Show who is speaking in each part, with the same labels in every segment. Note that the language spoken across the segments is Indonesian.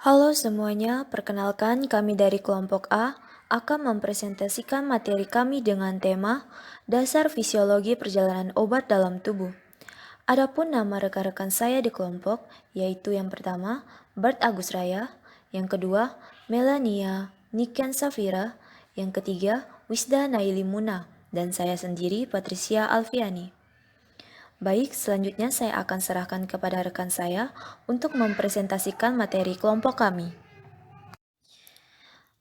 Speaker 1: Halo semuanya, perkenalkan kami dari kelompok A akan mempresentasikan materi kami dengan tema Dasar Fisiologi Perjalanan Obat dalam Tubuh. Adapun nama rekan-rekan saya di kelompok yaitu yang pertama Bart Agus Raya, yang kedua Melania Niken Safira, yang ketiga Wisda Naili Muna, dan saya sendiri Patricia Alfiani. Baik, selanjutnya saya akan serahkan kepada rekan saya untuk mempresentasikan materi kelompok kami.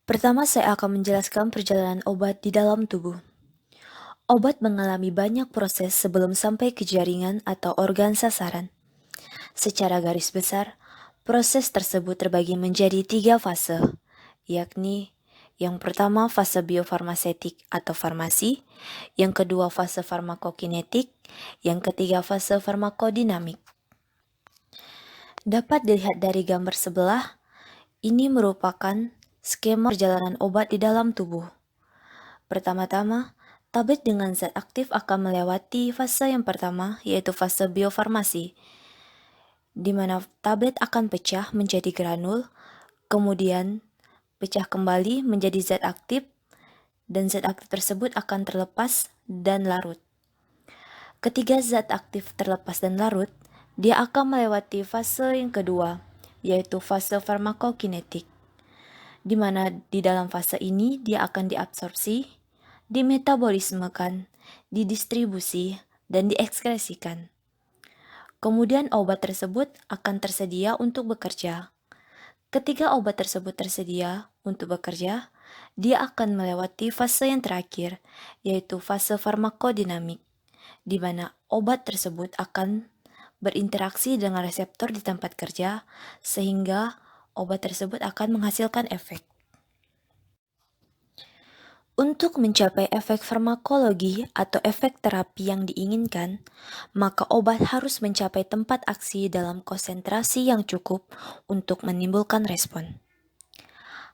Speaker 1: Pertama, saya akan menjelaskan perjalanan obat di dalam tubuh. Obat mengalami banyak proses sebelum sampai ke jaringan atau organ sasaran. Secara garis besar, proses tersebut terbagi menjadi 3 fase, yakni yang pertama fase biofarmasetik atau farmasi, yang kedua fase farmakokinetik, yang ketiga fase farmakodinamik. Dapat dilihat dari gambar sebelah, ini merupakan skema perjalanan obat di dalam tubuh. Pertama-tama, tablet dengan zat aktif akan melewati fase yang pertama, yaitu fase biofarmasi, di mana tablet akan pecah menjadi granul, kemudian pecah kembali menjadi zat aktif, dan zat aktif tersebut akan terlepas dan larut. Ketika zat aktif terlepas dan larut, dia akan melewati fase yang kedua, yaitu fase farmakokinetik, di mana di dalam fase ini dia akan diabsorpsi, dimetabolismekan, didistribusi, dan diekskresikan. Kemudian obat tersebut akan tersedia untuk bekerja. Ketika obat tersebut tersedia untuk bekerja, dia akan melewati fase yang terakhir, yaitu fase farmakodinamik, di mana obat tersebut akan berinteraksi dengan reseptor di tempat kerja, sehingga obat tersebut akan menghasilkan efek. Untuk mencapai efek farmakologi atau efek terapi yang diinginkan, maka obat harus mencapai tempat aksi dalam konsentrasi yang cukup untuk menimbulkan respon.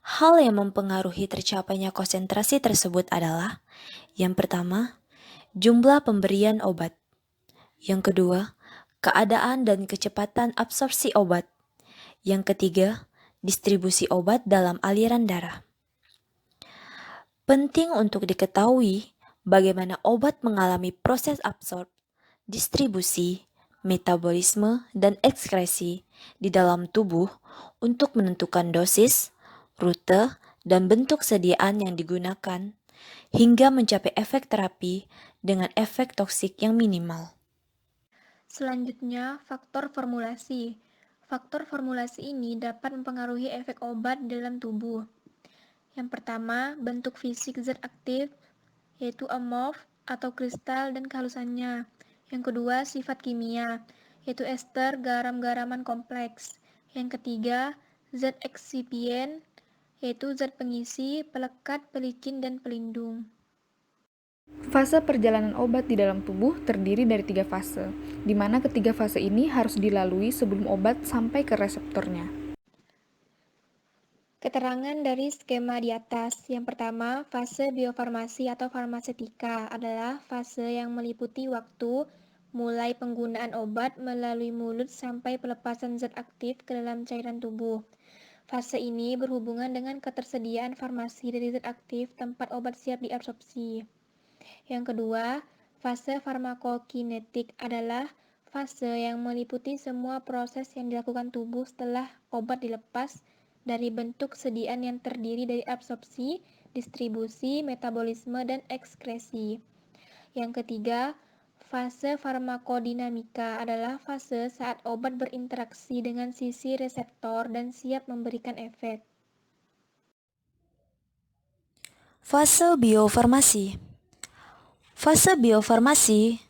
Speaker 1: Hal yang mempengaruhi tercapainya konsentrasi tersebut adalah: yang pertama, jumlah pemberian obat; yang kedua, keadaan dan kecepatan absorpsi obat; yang ketiga, distribusi obat dalam aliran darah. Penting untuk diketahui bagaimana obat mengalami proses absorb, distribusi, metabolisme, dan ekskresi di dalam tubuh untuk menentukan dosis, rute, dan bentuk sediaan yang digunakan, hingga mencapai efek terapi dengan efek toksik yang minimal.
Speaker 2: Selanjutnya, faktor formulasi. Faktor formulasi ini dapat mempengaruhi efek obat dalam tubuh. Yang pertama, bentuk fisik zat aktif, yaitu amorf atau kristal dan kehalusannya. Yang kedua, sifat kimia, yaitu ester garam-garaman kompleks. Yang ketiga, zat eksipien, yaitu zat pengisi, pelekat, pelicin, dan pelindung.
Speaker 3: Fase perjalanan obat di dalam tubuh terdiri dari 3 fase, di mana ketiga fase ini harus dilalui sebelum obat sampai ke reseptornya.
Speaker 2: Keterangan dari skema di atas. Yang pertama, fase biofarmasi atau farmasetika adalah fase yang meliputi waktu mulai penggunaan obat melalui mulut sampai pelepasan zat aktif ke dalam cairan tubuh. Fase ini berhubungan dengan ketersediaan farmasi dari zat aktif tempat obat siap diabsorpsi. Yang kedua, fase farmakokinetik adalah fase yang meliputi semua proses yang dilakukan tubuh setelah obat dilepas dari bentuk sediaan yang terdiri dari absorpsi, distribusi, metabolisme, dan ekskresi. Yang ketiga, fase farmakodinamika adalah fase saat obat berinteraksi dengan sisi reseptor dan siap memberikan efek.
Speaker 1: Fase biofarmasi. Fase biofarmasi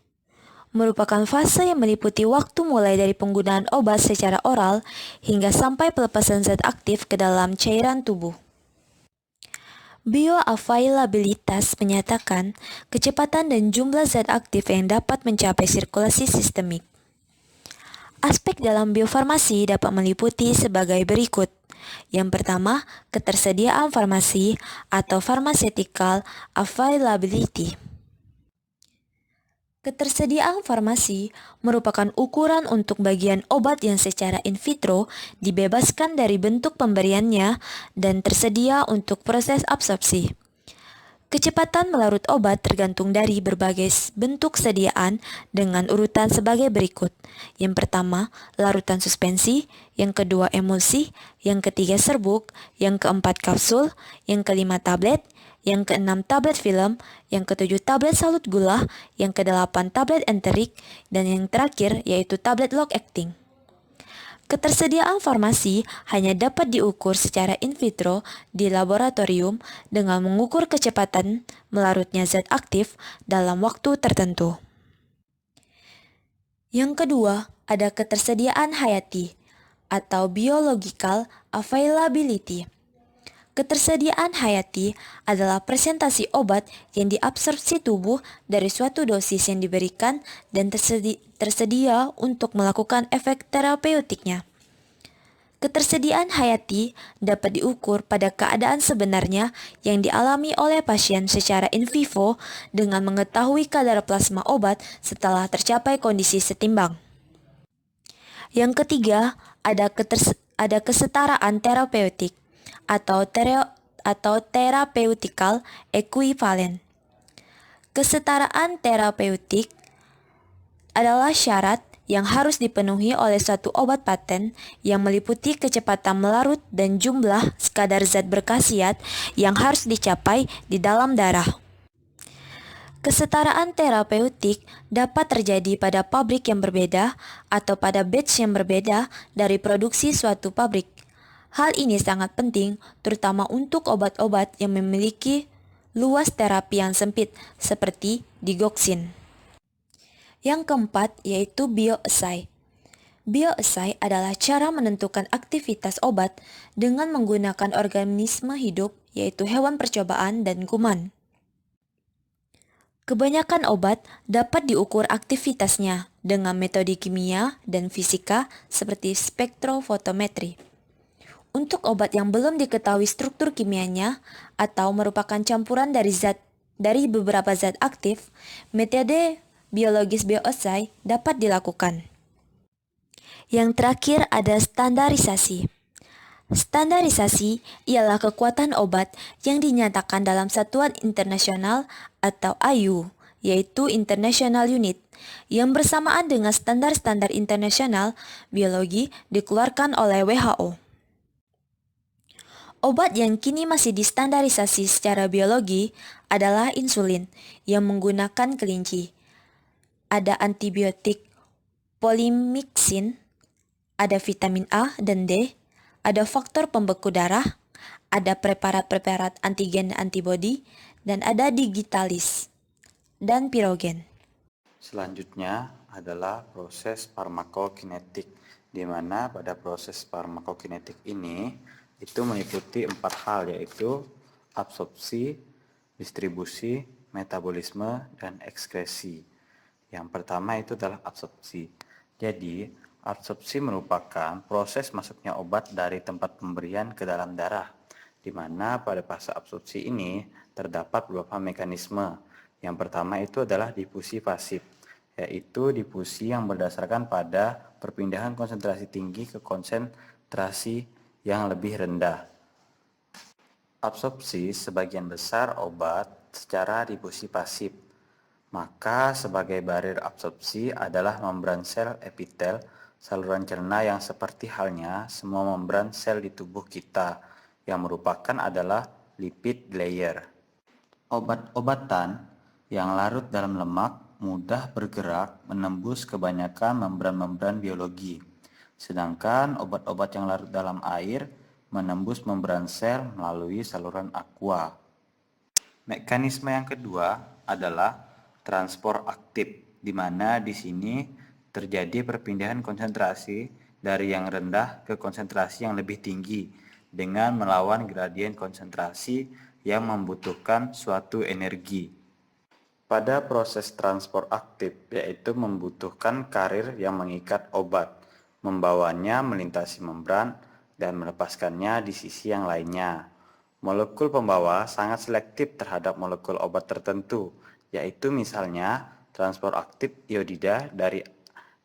Speaker 1: merupakan fase yang meliputi waktu mulai dari penggunaan obat secara oral hingga sampai pelepasan zat aktif ke dalam cairan tubuh. Bioavailabilitas menyatakan kecepatan dan jumlah zat aktif yang dapat mencapai sirkulasi sistemik. Aspek dalam biofarmasi dapat meliputi sebagai berikut. Yang pertama, ketersediaan farmasi atau pharmaceutical availability. Ketersediaan farmasi merupakan ukuran untuk bagian obat yang secara in vitro dibebaskan dari bentuk pemberiannya dan tersedia untuk proses absorpsi. Kecepatan melarut obat tergantung dari berbagai bentuk sediaan dengan urutan sebagai berikut. Yang pertama, larutan suspensi, yang kedua emulsi, yang ketiga serbuk, yang keempat kapsul, yang kelima tablet, yang keenam tablet film, yang ketujuh tablet salut gula, yang kedelapan tablet enterik, dan yang terakhir yaitu tablet long acting. Ketersediaan farmasi hanya dapat diukur secara in vitro di laboratorium dengan mengukur kecepatan melarutnya zat aktif dalam waktu tertentu. Yang kedua, ada ketersediaan hayati atau biological availability. Ketersediaan hayati adalah presentasi obat yang diabsorpsi tubuh dari suatu dosis yang diberikan dan tersedia untuk melakukan efek terapeutiknya. Ketersediaan hayati dapat diukur pada keadaan sebenarnya yang dialami oleh pasien secara in vivo dengan mengetahui kadar plasma obat setelah tercapai kondisi setimbang. Yang ketiga, ada kesetaraan terapeutik atau therapeutikal equivalent. Kesetaraan terapeutik adalah syarat yang harus dipenuhi oleh suatu obat paten yang meliputi kecepatan melarut dan jumlah kadar zat berkhasiat yang harus dicapai di dalam darah. Kesetaraan terapeutik dapat terjadi pada pabrik yang berbeda atau pada batch yang berbeda dari produksi suatu pabrik. Hal ini sangat penting, terutama untuk obat-obat yang memiliki luas terapi yang sempit, seperti digoxin. Yang keempat yaitu bioassay. Bioassay adalah cara menentukan aktivitas obat dengan menggunakan organisme hidup, yaitu hewan percobaan dan kuman. Kebanyakan obat dapat diukur aktivitasnya dengan metode kimia dan fisika seperti spektrofotometri. Untuk obat yang belum diketahui struktur kimianya atau merupakan campuran dari beberapa zat aktif, metode biologis bioassay dapat dilakukan. Yang terakhir ada standarisasi. Standarisasi ialah kekuatan obat yang dinyatakan dalam satuan internasional atau IU, yaitu International Unit, yang bersamaan dengan standar-standar internasional biologi dikeluarkan oleh WHO. Obat yang kini masih distandarisasi secara biologi adalah insulin yang menggunakan kelinci. Ada antibiotik polymyxin, ada vitamin A dan D, ada faktor pembeku darah, ada preparat-preparat antigen antibodi, dan ada digitalis dan pirogen.
Speaker 4: Selanjutnya adalah proses farmakokinetik, di mana pada proses farmakokinetik ini itu meliputi 4 hal, yaitu absorpsi, distribusi, metabolisme, dan ekskresi. Yang pertama itu adalah absorpsi. Jadi, absorpsi merupakan proses masuknya obat dari tempat pemberian ke dalam darah, di mana pada fase absorpsi ini terdapat beberapa mekanisme. Yang pertama itu adalah difusi pasif, yaitu difusi yang berdasarkan pada perpindahan konsentrasi tinggi ke konsentrasi yang lebih rendah. Absorpsi sebagian besar obat secara difusi pasif, maka sebagai barir absorpsi adalah membran sel epitel saluran cerna yang seperti halnya semua membran sel di tubuh kita yang merupakan adalah lipid layer. Obat-obatan yang larut dalam lemak mudah bergerak menembus kebanyakan membran-membran biologi, sedangkan obat-obat yang larut dalam air menembus membran sel melalui saluran aqua. Mekanisme yang kedua adalah transport aktif, di mana di sini terjadi perpindahan konsentrasi dari yang rendah ke konsentrasi yang lebih tinggi dengan melawan gradien konsentrasi yang membutuhkan suatu energi. Pada proses transport aktif, yaitu membutuhkan karir yang mengikat obat, membawanya melintasi membran dan melepaskannya di sisi yang lainnya. Molekul pembawa sangat selektif terhadap molekul obat tertentu, yaitu misalnya transport aktif iodida dari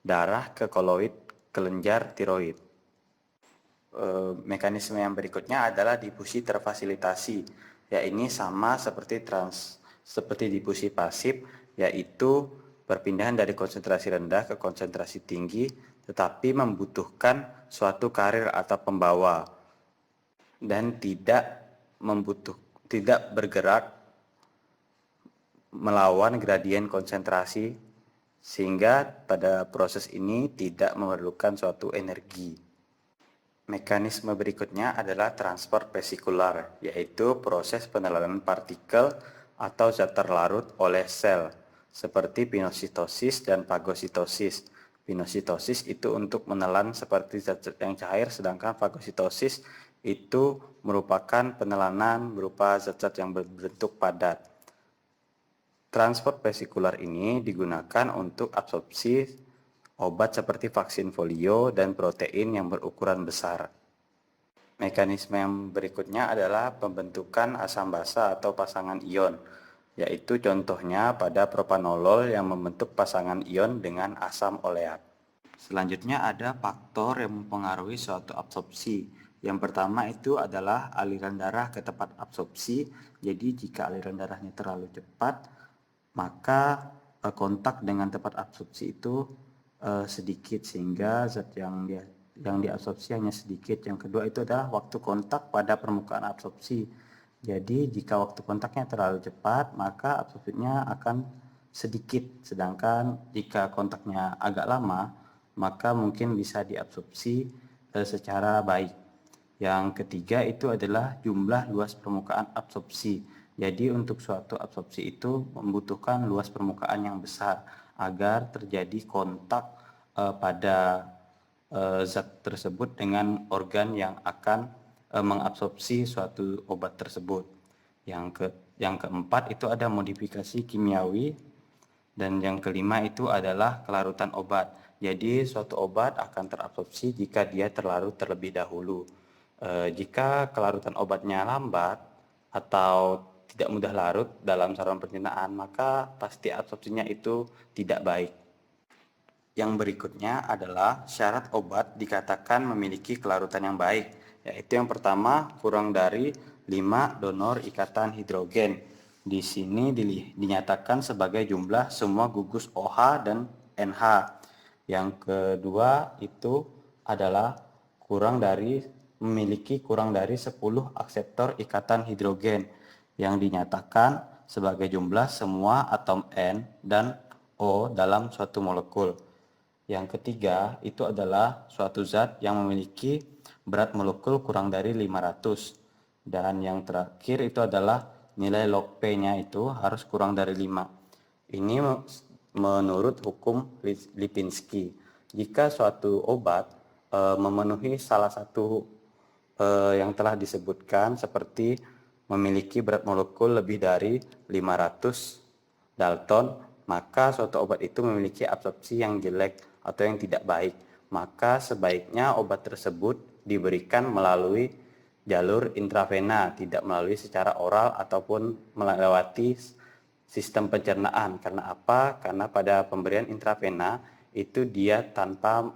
Speaker 4: darah ke koloid kelenjar tiroid. Mekanisme yang berikutnya adalah difusi terfasilitasi, yaitu sama seperti difusi pasif, yaitu perpindahan dari konsentrasi rendah ke konsentrasi tinggi, tetapi membutuhkan suatu karir atau pembawa dan tidak bergerak melawan gradien konsentrasi, sehingga pada proses ini tidak memerlukan suatu energi. Mekanisme berikutnya adalah transport vesikular, yaitu proses penelanan partikel atau zat terlarut oleh sel, seperti pinositosis dan fagositosis. Pinositosis itu untuk menelan seperti zat-zat yang cair, sedangkan fagositosis itu merupakan penelanan berupa zat-zat yang berbentuk padat. Transport vesikular ini digunakan untuk absorpsi obat seperti vaksin folio dan protein yang berukuran besar. Mekanisme yang berikutnya adalah pembentukan asam basa atau pasangan ion, yaitu contohnya pada propanolol yang membentuk pasangan ion dengan asam oleat. Selanjutnya ada faktor yang mempengaruhi suatu absorpsi. Yang pertama itu adalah aliran darah ke tempat absorpsi. Jadi jika aliran darahnya terlalu cepat, maka kontak dengan tempat absorpsi itu sedikit, sehingga zat yang diabsorpsi hanya sedikit. Yang kedua itu adalah waktu kontak pada permukaan absorpsi. Jadi jika waktu kontaknya terlalu cepat, maka absorpsinya akan sedikit, sedangkan jika kontaknya agak lama, maka mungkin bisa diabsorpsi secara baik. Yang ketiga itu adalah jumlah luas permukaan absorpsi. Jadi untuk suatu absorpsi itu membutuhkan luas permukaan yang besar agar terjadi kontak pada zat tersebut dengan organ yang akan mengabsorpsi suatu obat tersebut. Yang keempat itu ada modifikasi kimiawi, dan yang kelima itu adalah kelarutan obat. Jadi suatu obat akan terabsorpsi jika dia terlarut terlebih dahulu. Jika kelarutan obatnya lambat atau tidak mudah larut dalam saluran pencernaan, maka pasti absorpsinya itu tidak baik. Yang berikutnya adalah syarat obat dikatakan memiliki kelarutan yang baik, yaitu yang pertama kurang dari 5 donor ikatan hidrogen. Di sini dinyatakan sebagai jumlah semua gugus OH dan NH. Yang kedua itu adalah memiliki kurang dari 10 akseptor ikatan hidrogen, yang dinyatakan sebagai jumlah semua atom N dan O dalam suatu molekul. Yang ketiga itu adalah suatu zat yang memiliki berat molekul kurang dari 500. Dan yang terakhir itu adalah nilai log P-nya itu harus kurang dari 5. Ini menurut hukum Lipinski. Jika suatu obat memenuhi salah satu yang telah disebutkan, seperti memiliki berat molekul lebih dari 500 Dalton, maka suatu obat itu memiliki absorpsi yang jelek atau yang tidak baik. Maka sebaiknya obat tersebut diberikan melalui jalur intravena, tidak melalui secara oral ataupun melewati sistem pencernaan. Karena apa? Karena pada pemberian intravena itu dia tanpa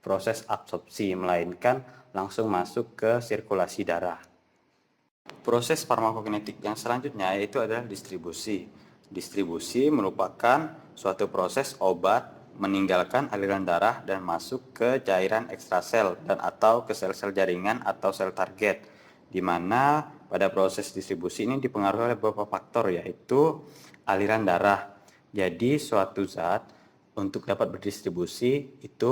Speaker 4: proses absorpsi, melainkan langsung masuk ke sirkulasi darah. Proses farmakokinetik yang selanjutnya yaitu adalah distribusi. Distribusi merupakan suatu proses obat meninggalkan aliran darah dan masuk ke cairan ekstrasel dan atau ke sel-sel jaringan atau sel target, di mana pada proses distribusi ini dipengaruhi oleh beberapa faktor, yaitu aliran darah. Jadi suatu zat untuk dapat berdistribusi itu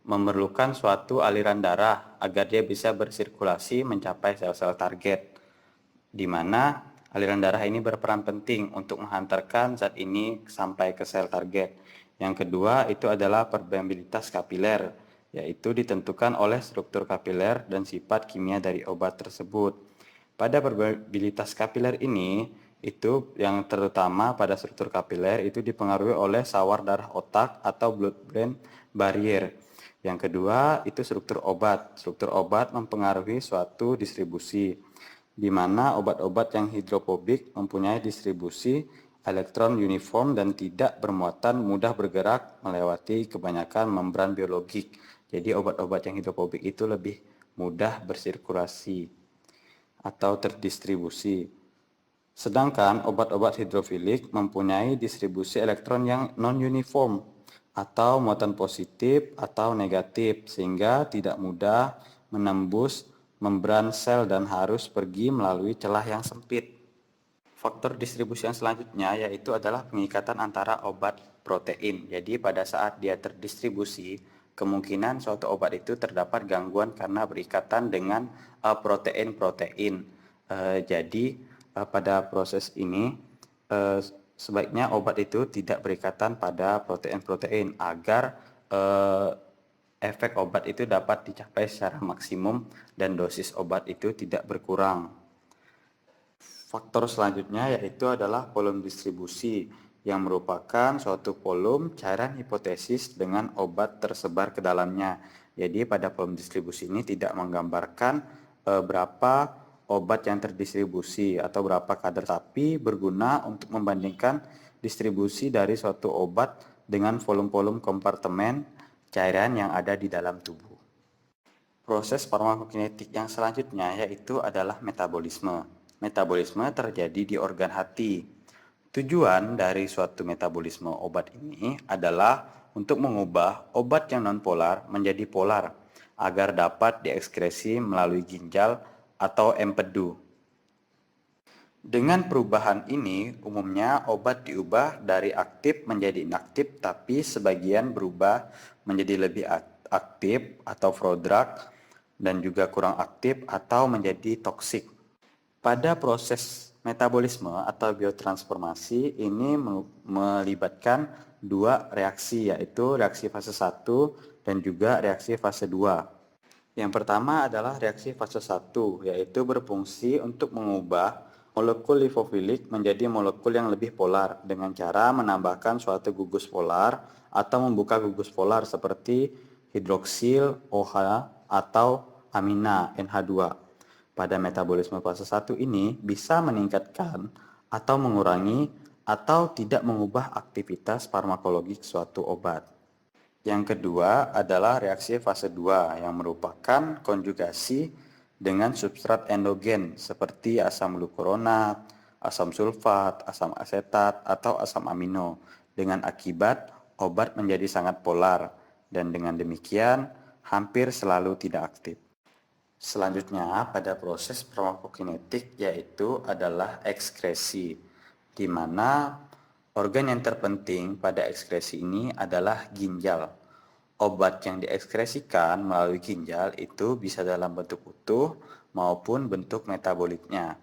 Speaker 4: memerlukan suatu aliran darah agar dia bisa bersirkulasi mencapai sel-sel target, di mana aliran darah ini berperan penting untuk menghantarkan zat ini sampai ke sel target. Yang kedua itu adalah permeabilitas kapiler, yaitu ditentukan oleh struktur kapiler dan sifat kimia dari obat tersebut. Pada permeabilitas kapiler ini, itu yang terutama pada struktur kapiler itu dipengaruhi oleh sawar darah otak atau blood-brain barrier. Yang kedua itu struktur obat. Struktur obat mempengaruhi suatu distribusi, di mana obat-obat yang hidrofobik mempunyai distribusi elektron uniform dan tidak bermuatan, mudah bergerak melewati kebanyakan membran biologik. Jadi obat-obat yang hidrofobik itu lebih mudah bersirkulasi atau terdistribusi. Sedangkan obat-obat hidrofilik mempunyai distribusi elektron yang non-uniform atau muatan positif atau negatif sehingga tidak mudah menembus membran sel dan harus pergi melalui celah yang sempit. Faktor distribusi yang selanjutnya yaitu adalah pengikatan antara obat protein. Jadi pada saat dia terdistribusi, kemungkinan suatu obat itu terdapat gangguan karena berikatan dengan protein-protein. Jadi pada proses ini sebaiknya obat itu tidak berikatan pada protein-protein agar efek obat itu dapat dicapai secara maksimum dan dosis obat itu tidak berkurang. Faktor selanjutnya yaitu adalah volume distribusi yang merupakan suatu volume cairan hipotesis dengan obat tersebar ke dalamnya. Jadi pada volume distribusi ini tidak menggambarkan berapa obat yang terdistribusi atau berapa kadar, tapi berguna untuk membandingkan distribusi dari suatu obat dengan volume-volume kompartemen cairan yang ada di dalam tubuh. Proses farmakokinetik yang selanjutnya yaitu adalah metabolisme. Metabolisme terjadi di organ hati. Tujuan dari suatu metabolisme obat ini adalah untuk mengubah obat yang nonpolar menjadi polar agar dapat diekskresi melalui ginjal atau empedu. Dengan perubahan ini, umumnya obat diubah dari aktif menjadi inaktif, tapi sebagian berubah menjadi lebih aktif atau prodrug dan juga kurang aktif atau menjadi toksik. Pada proses metabolisme atau biotransformasi ini melibatkan dua reaksi, yaitu reaksi fase 1 dan juga reaksi fase 2. Yang pertama adalah reaksi fase 1, yaitu berfungsi untuk mengubah molekul lipofilik menjadi molekul yang lebih polar dengan cara menambahkan suatu gugus polar atau membuka gugus polar seperti hidroksil OH atau amina NH2. Pada metabolisme fase 1 ini bisa meningkatkan atau mengurangi atau tidak mengubah aktivitas farmakologik suatu obat. Yang kedua adalah reaksi fase 2 yang merupakan konjugasi dengan substrat endogen seperti asam glukuronat, asam sulfat, asam asetat, atau asam amino dengan akibat obat menjadi sangat polar dan dengan demikian hampir selalu tidak aktif. Selanjutnya pada proses farmakokinetik yaitu adalah ekskresi, di mana organ yang terpenting pada ekskresi ini adalah ginjal. Obat yang diekskresikan melalui ginjal itu bisa dalam bentuk utuh maupun bentuk metaboliknya.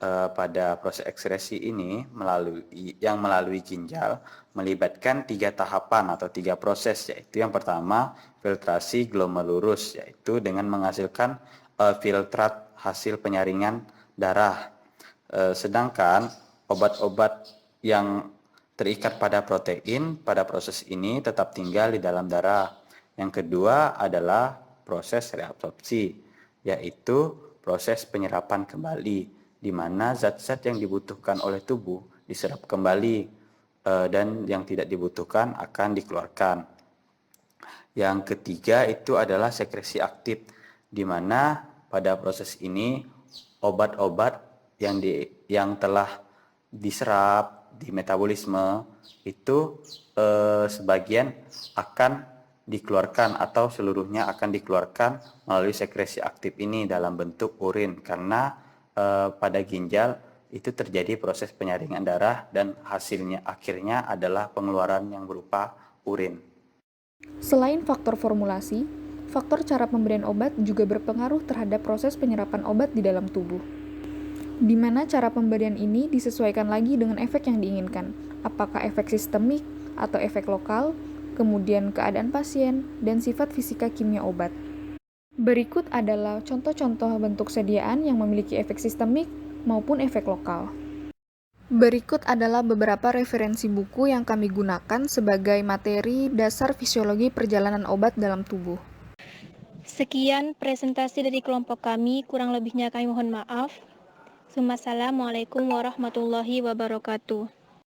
Speaker 4: Pada proses ekskresi ini melalui ginjal melibatkan 3 tahapan atau 3 proses, yaitu yang pertama filtrasi glomerulus, yaitu dengan menghasilkan filtrat hasil penyaringan darah. Sedangkan obat-obat yang terikat pada protein pada proses ini tetap tinggal di dalam darah. Yang kedua adalah proses reabsorpsi, yaitu proses penyerapan kembali, di mana zat-zat yang dibutuhkan oleh tubuh diserap kembali dan yang tidak dibutuhkan akan dikeluarkan. Yang ketiga itu adalah sekresi aktif, di mana pada proses ini obat-obat yang telah diserap di metabolisme itu sebagian akan dikeluarkan atau seluruhnya akan dikeluarkan melalui sekresi aktif ini dalam bentuk urin, karena pada ginjal itu terjadi proses penyaringan darah dan hasilnya akhirnya adalah pengeluaran yang berupa urin.
Speaker 3: Selain faktor formulasi, faktor cara pemberian obat juga berpengaruh terhadap proses penyerapan obat di dalam tubuh. Di mana cara pemberian ini disesuaikan lagi dengan efek yang diinginkan, apakah efek sistemik atau efek lokal, kemudian keadaan pasien, dan sifat fisika kimia obat. Berikut adalah contoh-contoh bentuk sediaan yang memiliki efek sistemik maupun efek lokal. Berikut adalah beberapa referensi buku yang kami gunakan sebagai materi dasar fisiologi perjalanan obat dalam tubuh.
Speaker 2: Sekian presentasi dari kelompok kami, kurang lebihnya kami mohon maaf. Assalamualaikum warahmatullahi wabarakatuh.